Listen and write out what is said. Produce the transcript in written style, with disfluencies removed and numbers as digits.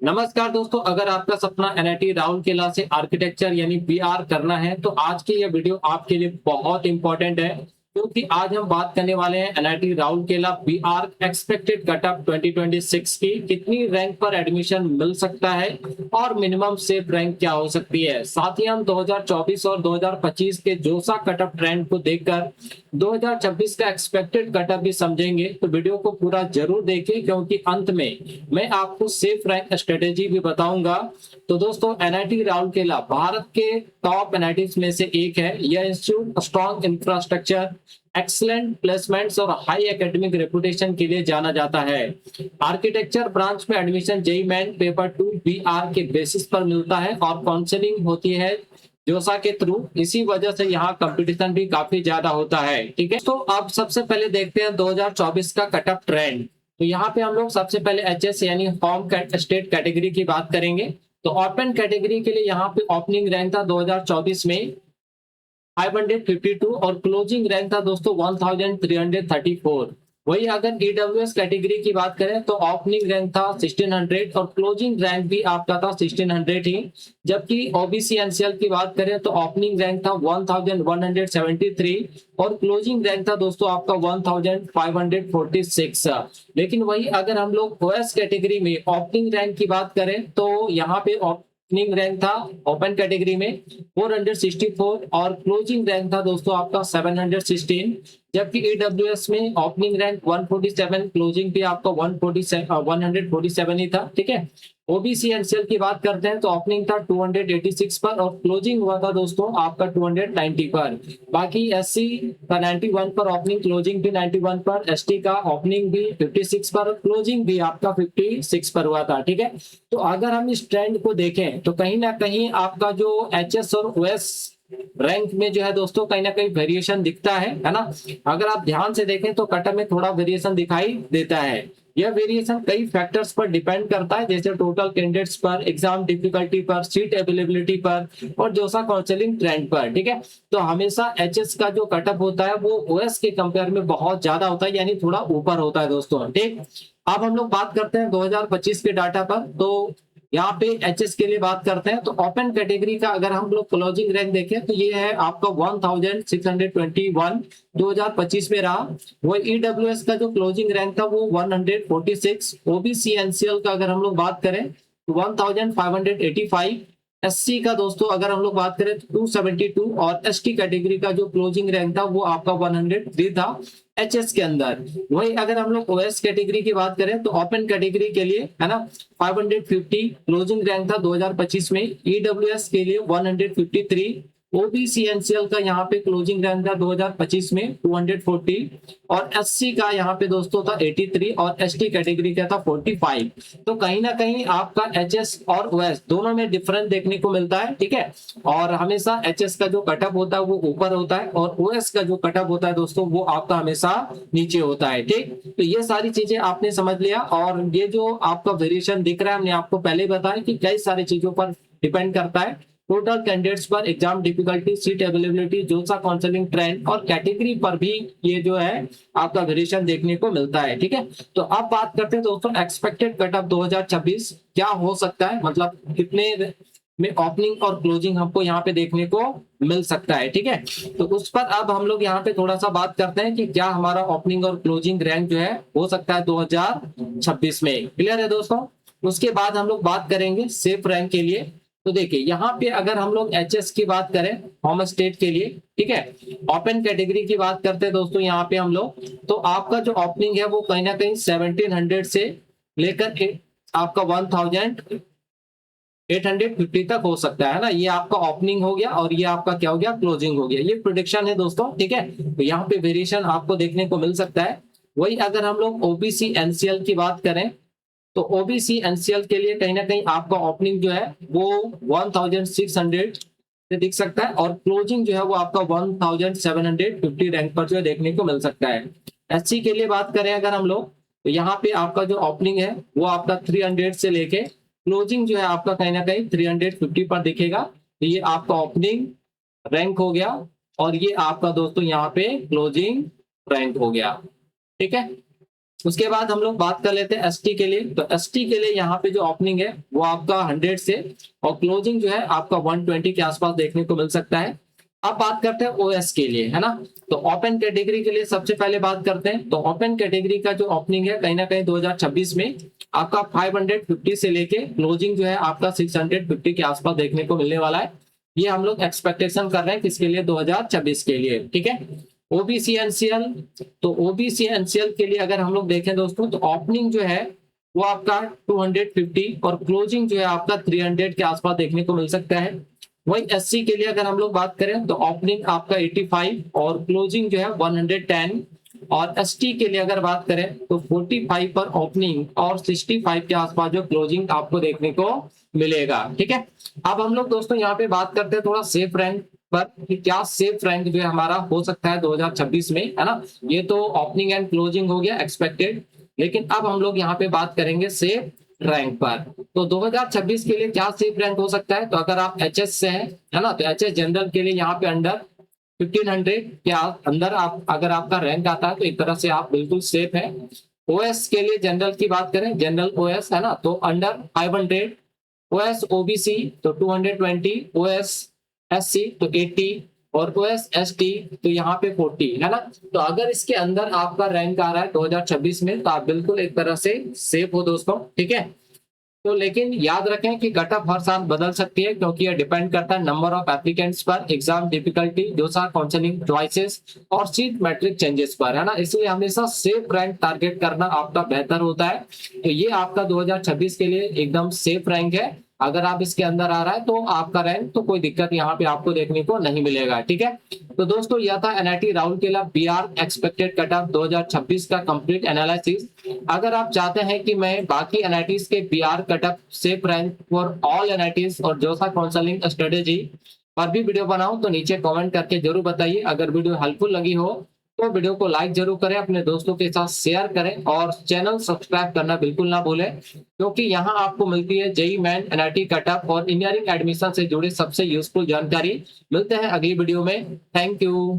नमस्कार दोस्तों, अगर आपका सपना एनआईटी राउरकेला से आर्किटेक्चर यानी बीआर करना है तो आज की ये वीडियो आपके लिए बहुत इंपॉर्टेंट है, क्योंकि आज हम बात करने वाले हैं NIT Rourkela B Arch expected cutoff 2026 की कितनी रैंक पर एडमिशन मिल सकता है और मिनिमम सेफ रैंक क्या हो सकती है। साथ ही हम 2024 और 2025 के जोसा कटअप ट्रेंड को देखकर 2026 का एक्सपेक्टेड कटअप भी समझेंगे। तो वीडियो को पूरा जरूर देखिए, क्योंकि अंत में मैं आपको सेफ रैंक स्ट्रेटेजी भी बताऊंगा। तो दोस्तों, एनआईटी राउरकेला भारत के टॉप एनआईटीज में से एक है। यह institute strong infrastructure, excellent placements और हाई एकेडमिक रेपुटेशन के लिए जाना जाता है। आर्किटेक्चर ब्रांच में admission JEE Main paper 2 B Arch के बेसिस पर मिलता है और काउंसलिंग होती है जोसा के थ्रू। इसी वजह से यहाँ कंपटीशन भी काफी ज्यादा होता है। ठीक है, तो अब सबसे पहले देखते हैं 2024 का कटअप ट्रेंड। तो यहाँ पे हम लोग सबसे पहले एचएस यानी होम स्टेट कैटेगरी की बात करेंगे। तो ओपन कैटेगरी के लिए यहाँ पे ओपनिंग रैंक था 2024 में 552 और क्लोजिंग रैंक था दोस्तों 1334। वही अगर ईडब्ल्यूएस कैटेगरी की बात करें तो ओपनिंग रैंक था 1600 और क्लोजिंग रैंक भी आपका था 1600 ही। जबकि ओबीसी एनसीएल की बात करें तो ओपनिंग रैंक था 1173 और क्लोजिंग रैंक था दोस्तों आपका 1546। लेकिन वही अगर हम लोग ओएस कैटेगरी में ओपनिंग रैंक की बात करें तो यहाँ पे ओपनिंग रैंक था ओपन कैटेगरी में 464 और क्लोजिंग रैंक था दोस्तों आपका 716। जबकि ईडब्ल्यूएस में ओपनिंग रैंक 147, क्लोजिंग भी आपका 147 ही था। ठीक है, ओबीसी एनसीएल की बात करते हैं तो ओपनिंग था 286 पर और क्लोजिंग हुआ था दोस्तों आपका 290 पर। बाकी एससी का 91 पर ओपनिंग, क्लोजिंग भी 91 पर। एसटी का ओपनिंग भी 56 पर, क्लोजिंग भी आपका 56 पर हुआ था। ठीक है, तो अगर हम इस ट्रेंड को देखें तो कहीं ना कहीं आपका जो एचएस और ओएस रैंक में जो है दोस्तों कहीं ना कहीं वेरिएशन दिखता है ना। अगर आप ध्यान से देखें तो कटअप में थोड़ा वेरिएशन दिखाई देता है। यह वेरिएशन कई फैक्टर्स पर डिपेंड करता है, जैसे टोटल कैंडिडेट्स पर, एग्जाम डिफिकल्टी पर, सीट अवेलेबिलिटी पर और जोसा काउंसलिंग ट्रेंड पर। ठीक है, तो हमेशा एचएस का जो कटअप होता है वो ओएस के कंपेयर में बहुत ज्यादा होता है, यानी थोड़ा ऊपर होता है दोस्तों। ठीक, अब हम लोग बात करते हैं 2025 के डाटा पर। तो यहाँ पे एचएस के लिए बात करते हैं तो ओपन कैटेगरी का अगर हम लोग क्लोजिंग रैंक देखें तो ये है आपका 1621 2025 में रहा। वो ईडब्ल्यूएस का जो क्लोजिंग रैंक था वो 146। ओबीसी एनसीएल का अगर हम लोग बात करें तो 1585। एससी का दोस्तों अगर हम लोग बात करें तो 272 और एसटी कैटेगरी का जो क्लोजिंग रैंक था वो आपका 103 था एचएस के अंदर। वही अगर हम लोग ओएस कैटेगरी की बात करें तो ओपन कैटेगरी के लिए है ना 550 क्लोजिंग रैंक था 2025 में। ईडब्ल्यूएस के लिए 153। ओबीसी एनसीएल का यहाँ पे क्लोजिंग रैंक था 2025 में 240 और एससी का यहाँ पे दोस्तों था 83 और एसटी कैटेगरी का था 45। तो कहीं ना कहीं आपका एचएस और ओएस दोनों में डिफरेंस देखने को मिलता है। ठीक है, और हमेशा एचएस का जो कटअप होता है वो ऊपर होता है और ओएस का जो कटअप होता है दोस्तों वो आपका हमेशा नीचे होता है। ठीक, तो ये सारी चीजें आपने समझ लिया और ये जो आपका वेरिएशन दिख रहा है हमने आपको पहले बताया कि कई सारी चीजों पर डिपेंड करता है। टोटल कैंडिडेट्स पर, एग्जाम डिफिकल्टी, सीट अवेलेबिलिटी, जोसा काउंसलिंग ट्रेंड और कैटेगरी पर भी ये जो है आपका वेरिएशन देखने को मिलता है। ठीक है, तो अब बात करते हैं दोस्तों एक्सपेक्टेड कटअप 2026 क्या हो सकता है, मतलब कितने में ओपनिंग और क्लोजिंग हमको यहाँ पे देखने को मिल सकता है। ठीक है, तो उस पर अब हम लोग यहाँ पे थोड़ा सा बात करते हैं कि क्या हमारा ओपनिंग और क्लोजिंग रैंक जो है हो सकता है 2026 में। क्लियर है दोस्तों? उसके बाद हम लोग बात करेंगे सेफ रैंक के लिए। तो देखिए यहाँ पे अगर हम लोग एचएस की बात करें होम स्टेट के लिए, ठीक है, ओपन कैटेगरी की बात करते हैं दोस्तों यहाँ पे हम लोग, तो आपका जो ओपनिंग है वो कहीं ना कहीं 1700 से लेकर आपका 1850 तक हो सकता है ना। ये आपका ओपनिंग हो गया और ये आपका क्या हो गया, क्लोजिंग हो गया। ये प्रोडिक्शन है दोस्तों। ठीक है, तो यहाँ पे वेरिएशन आपको देखने को मिल सकता है। वही अगर हम लोग ओबीसी एनसीएल की बात करें तो ओबीसी एनसीएल के लिए कहीं ना कहीं आपका ओपनिंग जो है वो 1600 से दिख सकता है और क्लोजिंग जो है वो आपका 1750 रैंक पर जो है देखने को मिल सकता है। एससी के लिए बात करें अगर हम लोग तो यहाँ पे आपका जो ओपनिंग है वो आपका 300 से लेके क्लोजिंग जो है आपका कहीं ना कहीं 350 पर दिखेगा। तो ये आपका ओपनिंग रैंक हो गया और ये आपका दोस्तों यहाँ पे क्लोजिंग रैंक हो गया। ठीक है, उसके बाद हम लोग बात कर लेते हैं एसटी के लिए। तो एसटी के लिए यहाँ पे जो ओपनिंग है वो आपका 100 से और क्लोजिंग जो है आपका 120 के आसपास देखने को मिल सकता है। अब बात करते हैं ओएस के लिए, है ना। तो ओपन कैटेगरी के लिए सबसे पहले बात करते हैं। तो ओपन कैटेगरी का जो ओपनिंग है कहीं ना कहीं 2026 में आपका 550 से लेके क्लोजिंग जो है आपका 650 के आसपास देखने को मिलने वाला है। ये हम लोग एक्सपेक्टेशन कर रहे हैं किसके लिए, 2026 के लिए, ठीक है। ओबीसी एनसीएल, तो ओबीसी एनसीएल के लिए अगर हम लोग देखें दोस्तों तो ओपनिंग जो है वो आपका 250 और क्लोजिंग जो है आपका 300 के आसपास देखने को मिल सकता है। वही एससी के लिए अगर हम लोग बात करें तो ओपनिंग आपका 85 और क्लोजिंग जो है 110। और एसटी के लिए अगर बात करें तो 45 पर ओपनिंग और 65 के आसपास जो क्लोजिंग आपको देखने को मिलेगा, ठीक है। अब हम लोग दोस्तों यहाँ पे बात करते हैं थोड़ा सेफ रैंक पर कि क्या सेफ रैंक जो है हमारा हो सकता है 2026 में, है ना। ये तो ओपनिंग एंड क्लोजिंग हो गया एक्सपेक्टेड, लेकिन अब हम लोग यहाँ पे बात करेंगे सेफ रैंक पर। तो 2026 के लिए क्या सेफ रैंक हो सकता है, तो अगर आप एचएस से हैं, है ना, तो एचएस जनरल के लिए यहाँ पे अंडर 1500 के अंदर आप अगर आपका रैंक आता है तो एक तरह से आप बिल्कुल सेफ है। ओएस के लिए जनरल की बात करें, जनरल ओएस, है ना, तो अंडर 500। ओएस ओबीसी तो 220, ओएस एससी तो 80 और ओएस एसटी तो यहाँ पे 40, है ना। तो अगर इसके अंदर आपका रैंक आ रहा है 2026 में तो आप बिल्कुल एक तरह से सेफ हो दोस्तों, ठीक है। तो लेकिन याद रखें कि कट ऑफ हर साल बदल सकती है क्योंकि यह डिपेंड करता है नंबर ऑफ एप्लीकेंट्स पर, exam difficulty, dosa counselling choices और सीट मैट्रिक चेंजेस पर, है ना। इसलिए हमेशा सेफ रैंक टारगेट करना आपका बेहतर होता है। तो ये आपका 2026 के लिए एकदम सेफ रैंक है। अगर आप इसके अंदर आ रहा है तो आपका रैंक तो कोई दिक्कत यहाँ पे आपको देखने को नहीं मिलेगा, ठीक है। तो दोस्तों यह था NIT Rourkela B Arch expected cut off 2026 का कंप्लीट एनालिसिस। अगर आप चाहते हैं कि मैं बाकी एनआईटीज के B Arch cut off safe rank for all NITs और जोसा काउंसलिंग स्ट्रेटेजी पर भी वीडियो बनाऊं तो नीचे कमेंट करके जरूर बताइए। अगर वीडियो हेल्पफुल लगी हो तो वीडियो को लाइक जरूर करें, अपने दोस्तों के साथ शेयर करें और चैनल सब्सक्राइब करना बिल्कुल ना भूलें क्योंकि यहाँ आपको मिलती है JEE main, NIT cut off और इंजीनियरिंग एडमिशन से जुड़े सबसे यूजफुल जानकारी। मिलते हैं अगली वीडियो में। Thank you.